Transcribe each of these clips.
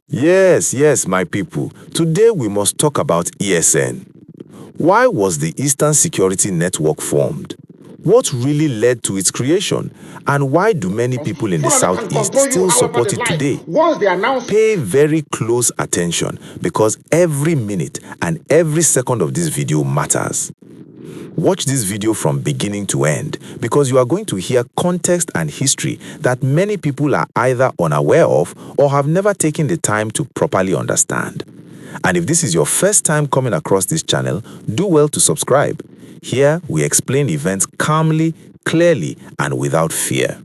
Yes, my people. Today we must talk about ESN. Why was the Eastern Security Network formed? What really led to its creation? And why do many people in the Fulani can Southeast control you still however support they it like. today? Once they announce Pay very close attention because every minute and every second of this video matters. Watch this video from beginning to end because you are going to hear context and history that many people are either unaware of or have never taken the time to properly understand. And if this is your first time coming across this channel, do well to subscribe. Here, we explain events calmly, clearly, and without fear.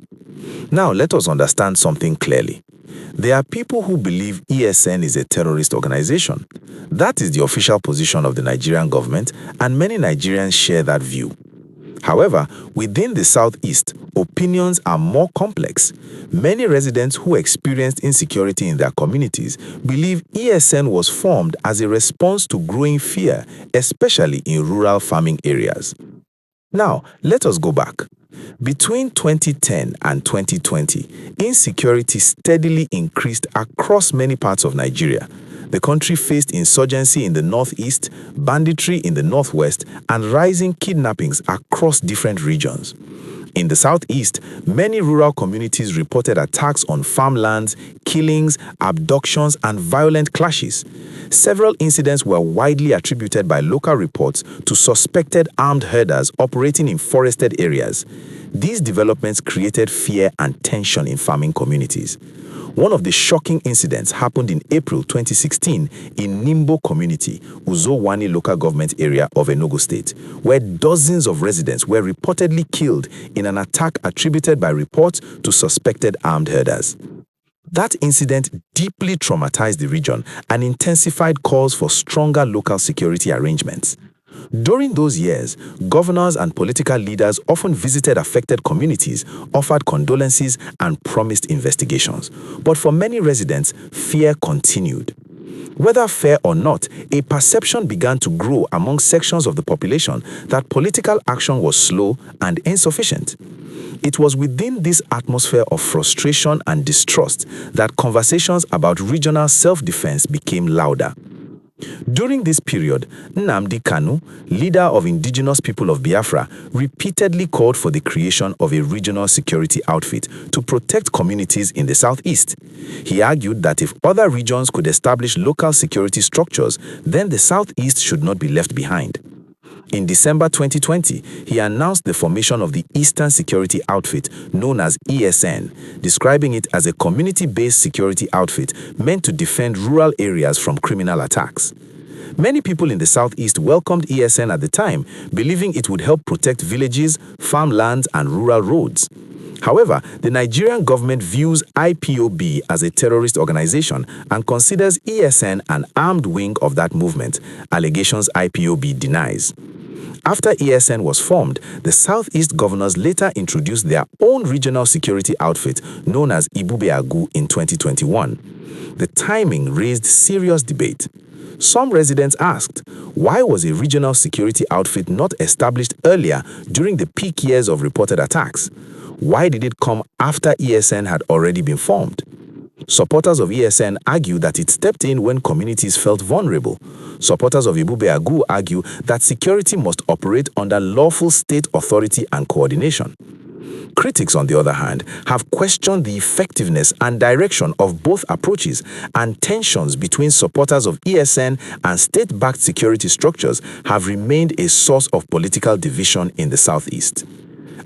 Now, let us understand something clearly. There are people who believe ESN is a terrorist organization. That is the official position of the Nigerian government, and many Nigerians share that view. However, within the Southeast, opinions are more complex. Many residents who experienced insecurity in their communities believe ESN was formed as a response to growing fear, especially in rural farming areas. Now, let us go back. Between 2010 and 2020, insecurity steadily increased across many parts of Nigeria. The country faced insurgency in the northeast, banditry in the northwest, and rising kidnappings across different regions. In the southeast, many rural communities reported attacks on farmlands, killings, abductions, and violent clashes. Several incidents were widely attributed by local reports to suspected armed herders operating in forested areas. These developments created fear and tension in farming communities. One of the shocking incidents happened in April 2016 in Nimbo community, Uzowani local government area of Enugu State, where dozens of residents were reportedly killed in an attack attributed by reports to suspected armed herders. That incident deeply traumatized the region and intensified calls for stronger local security arrangements. During those years, governors and political leaders often visited affected communities, offered condolences, and promised investigations. But for many residents, fear continued. Whether fair or not, a perception began to grow among sections of the population that political action was slow and insufficient. It was within this atmosphere of frustration and distrust that conversations about regional self-defense became louder. During this period, Nnamdi Kanu, leader of indigenous people of Biafra, repeatedly called for the creation of a regional security outfit to protect communities in the southeast. He argued that if other regions could establish local security structures, then the southeast should not be left behind. In December 2020, he announced the formation of the Eastern Security Outfit, known as ESN, describing it as a community-based security outfit meant to defend rural areas from criminal attacks. Many people in the Southeast welcomed ESN at the time, believing it would help protect villages, farmlands, and rural roads. However, the Nigerian government views IPOB as a terrorist organization and considers ESN an armed wing of that movement, allegations IPOB denies. After ESN was formed, the Southeast governors later introduced their own regional security outfit known as Ibubeagu in 2021. The timing raised serious debate. Some residents asked, why was a regional security outfit not established earlier during the peak years of reported attacks? Why did it come after ESN had already been formed? Supporters of ESN argue that it stepped in when communities felt vulnerable. Supporters of Ibubeagu argue that security must operate under lawful state authority and coordination. Critics, on the other hand, have questioned the effectiveness and direction of both approaches, and tensions between supporters of ESN and state-backed security structures have remained a source of political division in the Southeast.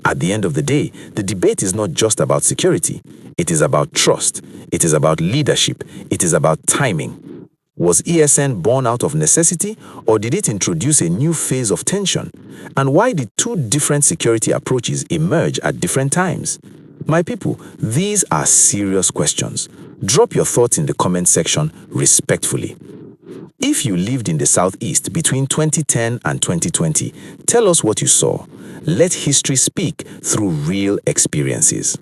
At the end of the day, the debate is not just about security. It is about trust. It is about leadership. It is about timing. Was ESN born out of necessity, or did it introduce a new phase of tension? And why did two different security approaches emerge at different times? My people, these are serious questions. Drop your thoughts in the comment section respectfully. If you lived in the Southeast between 2010 and 2020, tell us what you saw. Let history speak through real experiences.